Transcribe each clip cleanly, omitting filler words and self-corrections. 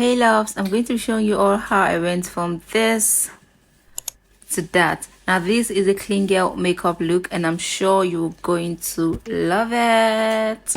Hey loves, I'm going to be showing you all how I went from this to that. Now this is a clean girl makeup look and I'm sure you're going to love it.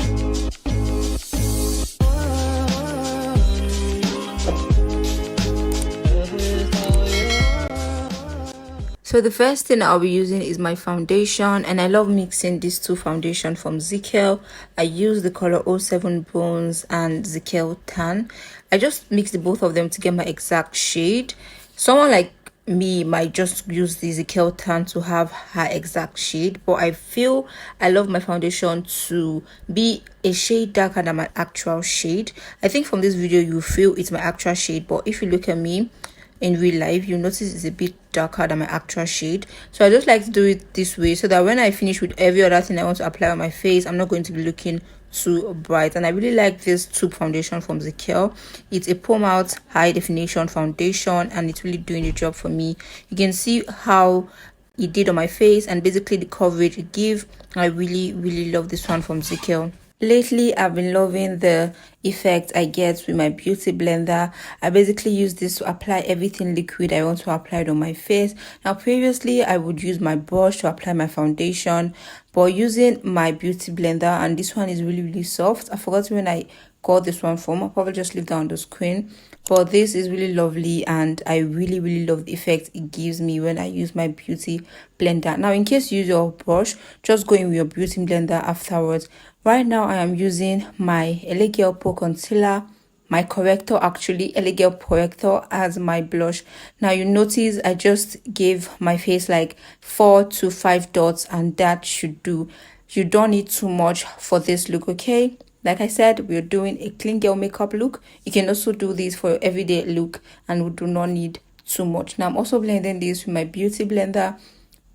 So the first thing I'll be using is my foundation, and I love mixing these two foundations from Zikel. I use the color 07 Bronze and Zikel Tan. I just mix the both of them to get my exact shade. Someone like me might just use the Zikel Tan to have her exact shade, but I feel I love my foundation to be a shade darker than my actual shade. I think from this video you feel it's my actual shade, but if you look at me in real life you notice it's a bit darker than my actual shade. So I just like to do it this way so that when I finish with every other thing I want to apply on my face, I'm not going to be looking too bright. And I really like this tube foundation from Zikel. It's a pore out high definition foundation and it's really doing the job for me. You can see how it did on my face and basically the coverage it gives. I really love this one from Zikel. Lately, I've been loving the effect I get with my beauty blender. I basically use this to apply everything liquid I want to apply it on my face. Now, previously, I would use my brush to apply my foundation, but using my beauty blender, and this one is really soft. I forgot when I got this one from. I'll probably just leave that on the screen. But this is really lovely and I really love the effect it gives me when I use my beauty blender. Now, in case you use your brush, just go in with your beauty blender afterwards. Right now, I am using my LA Girl Pro Concealer, my corrector, actually, LA Girl Corrector as my blush. Now, you notice I just gave my face like 4 to 5 dots and that should do. You don't need too much for this look, okay? Like I said, we're doing a clean girl makeup look. You can also do this for your everyday look and we do not need too much. Now, I'm also blending this with my beauty blender,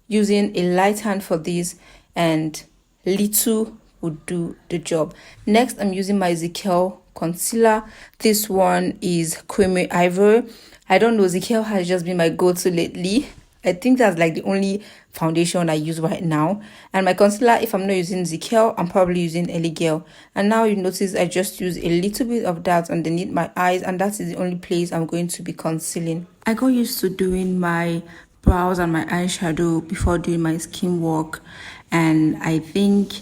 using a light hand for this and little would do the job. Next, I'm using my Zikel concealer. This one is creamy ivory. I don't know, Zikel has just been my go-to lately. I think that's like the only foundation I use right now. And my concealer, if I'm not using Zikel, I'm probably using LA Girl. And now you notice I just use a little bit of that underneath my eyes, and that is the only place I'm going to be concealing. I got used to doing my brows and my eyeshadow before doing my skin work, and I think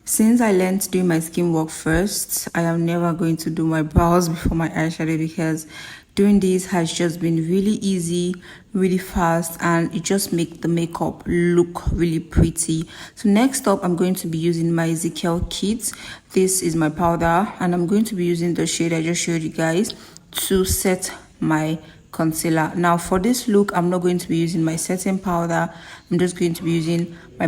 since I learned doing my skin work first, I am never going to do my brows before my eyeshadow, because doing this has just been really easy, really fast, and it just makes the makeup look really pretty. So next up, I'm going to be using my Zikel kit. This is my powder and I'm going to be using the shade I just showed you guys to set my concealer. Now for this look, I'm not going to be using my setting powder. I'm just going to be using my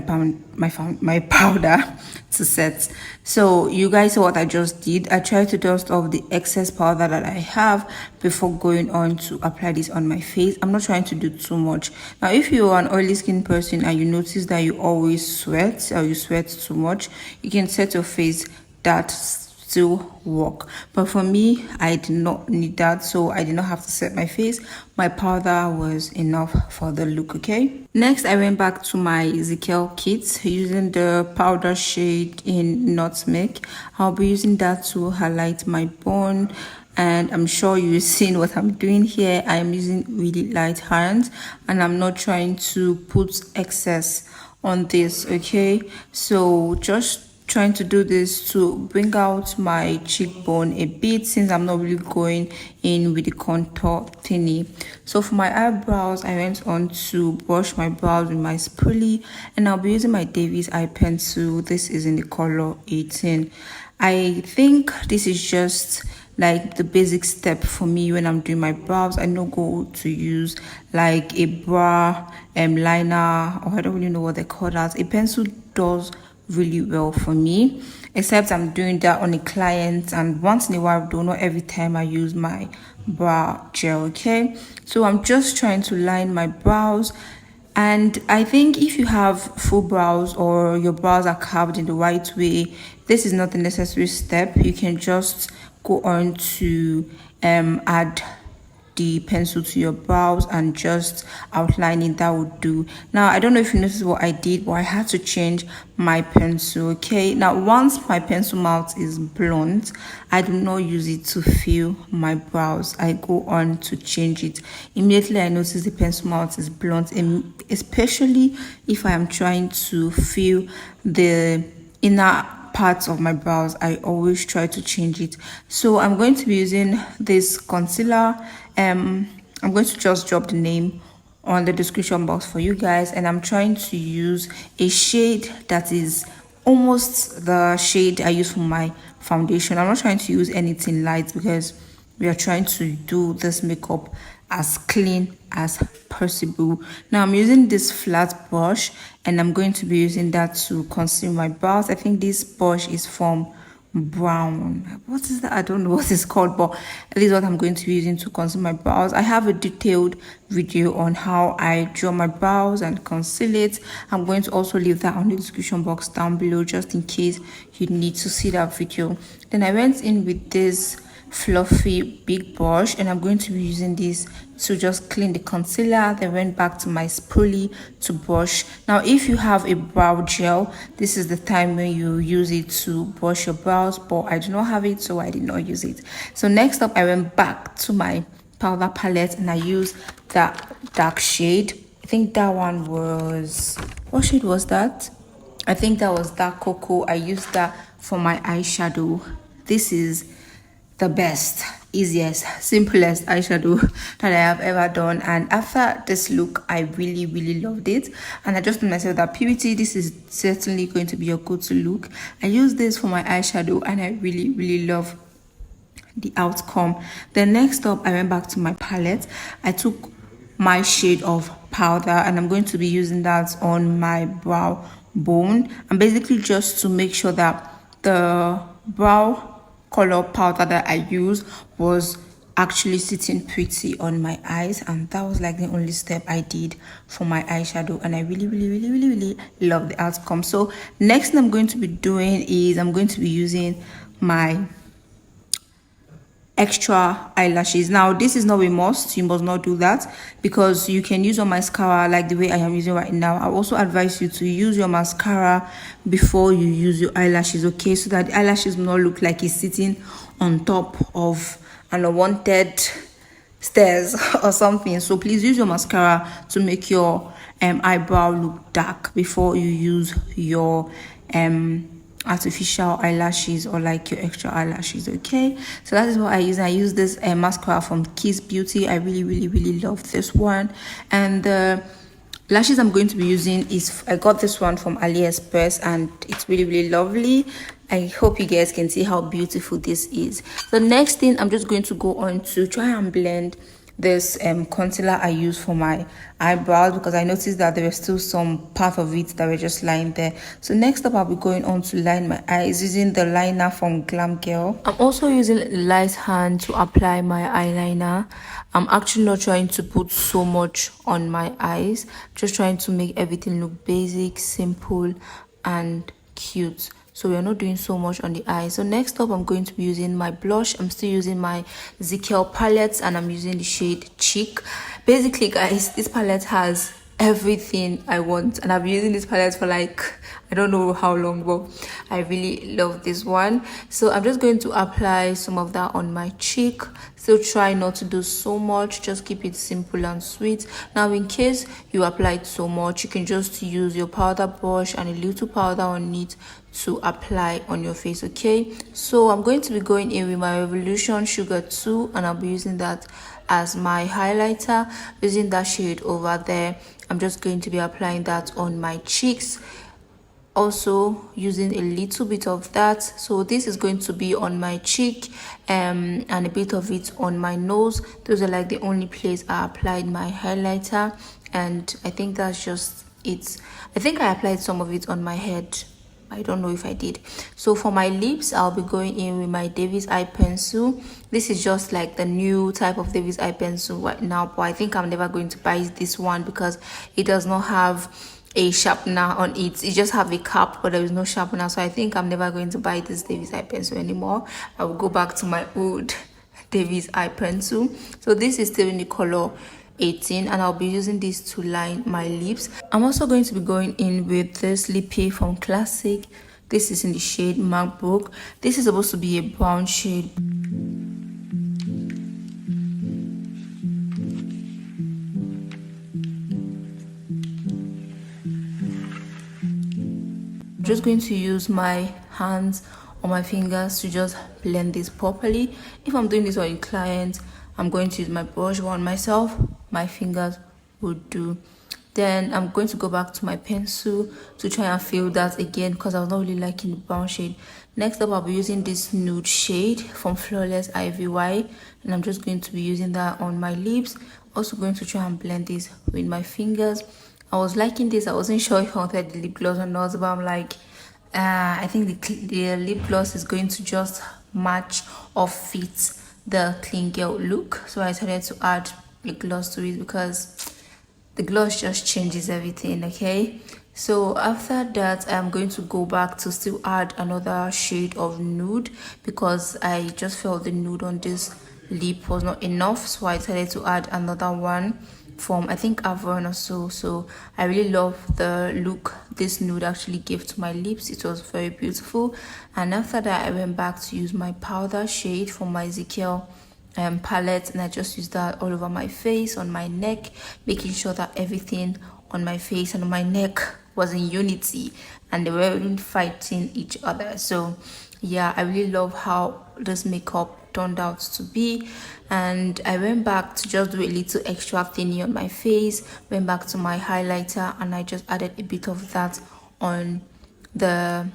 powder to set. So you guys saw what I just did. I tried to dust off the excess powder that I have before going on to apply this on my face. I'm not trying to do too much. Now if you're an oily skin person and you notice that you always sweat or you sweat too much, you can set your face that still work, but for me I did not need that, so I did not have to set my face. My powder was enough for the look. Okay, next I went back to my Zikel kit using the powder shade in Nutmeg. I'll be using that to highlight my bone, and I'm sure you've seen what I'm doing here. I am using really light hands and I'm not trying to put excess on this. Okay, so just trying to do this to bring out my cheekbone a bit, since I'm not really going in with the contour thingy. So for my eyebrows, I went on to brush my brows with my spoolie, and I'll be using my Davis eye pencil. This is in the color 18. I think this is just like the basic step for me when I'm doing my brows. I don't go to use like a brow liner, or I don't really know what they call that. A pencil does really well for me, except I'm doing that on a client, and once in a while, though not every time, I use my brow gel. Okay, so I'm just trying to line my brows, and I think if you have full brows or your brows are carved in the right way, this is not a necessary step. You can just go on to add the pencil to your brows and just outline it. That would do. Now I don't know if you noticed what I did, but I had to change my pencil. Okay, now once my pencil mouth is blunt, I do not use it to fill my brows. I go on to change it. Immediately I notice the pencil mouth is blunt, and especially if I am trying to fill the inner parts of my brows, I always try to change it. So I'm going to be using this concealer. I'm going to just drop the name on the description box for you guys, and I'm trying to use a shade that is almost the shade I use for my foundation. I'm not trying to use anything light because we are trying to do this makeup as clean as possible. Now I'm using this flat brush, and I'm going to be using that to conceal my brows. I think this brush is from Brown. What is that? I don't know what it's called, but this is what I'm going to be using to conceal my brows. I have a detailed video on how I draw my brows and conceal it. I'm going to also leave that on the description box down below just in case you need to see that video. Then I went in with this fluffy big brush, and I'm going to be using this to just clean the concealer. Then went back to my spoolie to brush. Now if you have a brow gel, this is the time when you use it to brush your brows, but I do not have it, so I did not use it. So next up I went back to my powder palette, and I used that dark shade. I think that one was, what shade was that? I think that was dark cocoa. I used that for my eyeshadow. This is the best, easiest, simplest eyeshadow that I have ever done, and after this look I really loved it, and I just told myself that purity, this is certainly going to be a go-to look. I use this for my eyeshadow, and I really love the outcome. Then next up I went back to my palette. I took my shade of powder, and I'm going to be using that on my brow bone, and basically just to make sure that the brow color powder that I used was actually sitting pretty on my eyes, and that was like the only step I did for my eyeshadow, and I really love the outcome. So next thing I'm going to be doing is I'm going to be using my extra eyelashes. Now this is not a must, you must not do that, because you can use your mascara like the way I am using right now. I also advise you to use your mascara before you use your eyelashes, okay, so that the eyelashes will not look like it's sitting on top of an unwanted stairs or something. So please use your mascara to make your eyebrow look dark before you use your artificial eyelashes or like your extra eyelashes, okay. So that is what I use. I use this mascara from Kiss Beauty. I really love this one, and the lashes I'm going to be using is, I got this one from AliExpress, and it's really lovely. I hope you guys can see how beautiful this is. The next thing I'm just going to go on to try and blend this concealer I use for my eyebrows, because I noticed that there was still some part of it that were just lying there. So next up I'll be going on to line my eyes using the liner from Glam Girl. I'm also using light hand to apply my eyeliner. I'm actually not trying to put so much on my eyes, just trying to make everything look basic, simple and cute. So we're not doing so much on the eyes. So next up I'm going to be using my blush. I'm still using my Zikel palette, and I'm using the shade Cheek. Basically guys, this palette has everything I want, and I've been using this palette for like I don't know how long, but I really love this one. So I'm just going to apply some of that on my cheek. Still try not to do so much, just keep it simple and sweet. Now in case you applied so much, you can just use your powder brush and a little powder on it to apply on your face, okay. So I'm going to be going in with my Revolution Sugar 2, and I'll be using that as my highlighter. Using that shade over there, I'm just going to be applying that on my cheeks, also using a little bit of that. So this is going to be on my cheek and a bit of it on my nose. Those are like the only place I applied my highlighter, and I think that's just it. I think I applied some of it on my head, I don't know if I did. So for my lips, I'll be going in with my David's eye pencil. This is just like the new type of David's eye pencil right now, but I think I'm never going to buy this one because it does not have a sharpener on it. It just have a cap, but there is no sharpener. So I think I'm never going to buy this David's eye pencil anymore. I will go back to my old David's eye pencil. So this is still in the color 18, and I'll be using this to line my lips. I'm also going to be going in with this lippy from Classic. This is in the shade Millbrook. This is supposed to be a brown shade. I'm just going to use my hands or my fingers to just blend this properly. If I'm doing this on a client, I'm going to use my brush. On myself, my fingers would do. Then I'm going to go back to my pencil to try and fill that again because I was not really liking the brown shade. Next up, I'll be using this nude shade from Flawless Ivory, and I'm just going to be using that on my lips. Also going to try and blend this with my fingers. I was liking this. I wasn't sure if I wanted the lip gloss or not, but I'm like, I think the lip gloss is going to just match or fit the clean girl look. So I decided to add a gloss to it because the gloss just changes everything. Okay, so after that, I'm going to go back to still add another shade of nude because I just felt the nude on this lip was not enough, so I decided to add another one from, I think, Avour or so. So I really love the look this nude actually gave to my lips. It was very beautiful. And after that, I went back to use my powder shade from my Zikel palette, and I just used that all over my face, on my neck, making sure that everything on my face and on my neck was in unity and they weren't fighting each other. So yeah, I really love how this makeup turned out to be. And I went back to just do a little extra thinning on my face, went back to my highlighter, and I just added a bit of that on the,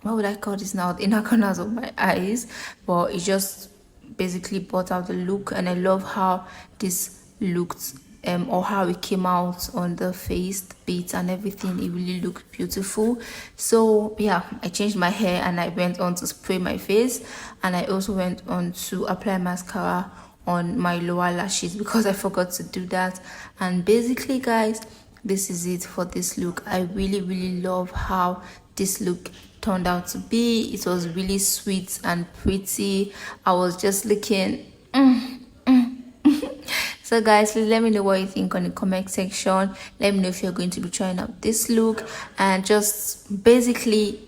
what would I call this now, the inner corners of my eyes. But it just basically brought out the look, and I love how this looked, or how it came out on the face, the beads and everything. It really looked beautiful. So yeah, I changed my hair and I went on to spray my face, and I also went on to apply mascara on my lower lashes because I forgot to do that. And basically, guys, this is it for this look. I really love how this look turned out to be. It was really sweet and pretty. I was just looking So guys, please let me know what you think on the comment section. Let me know if you're going to be trying out this look, and just basically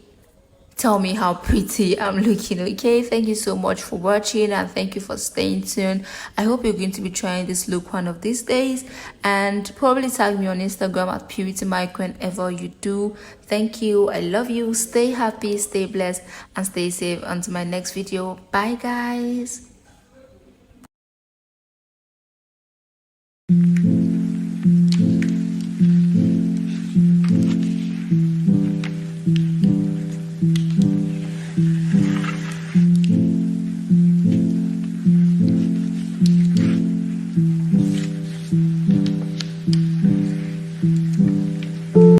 tell me how pretty I'm looking. Okay, thank you so much for watching, and thank you for staying tuned. I hope you're going to be trying this look one of these days, and probably tag me on Instagram at PurityMike whenever you do. Thank you. I love you. Stay happy, stay blessed, and stay safe. Until my next video. Bye guys.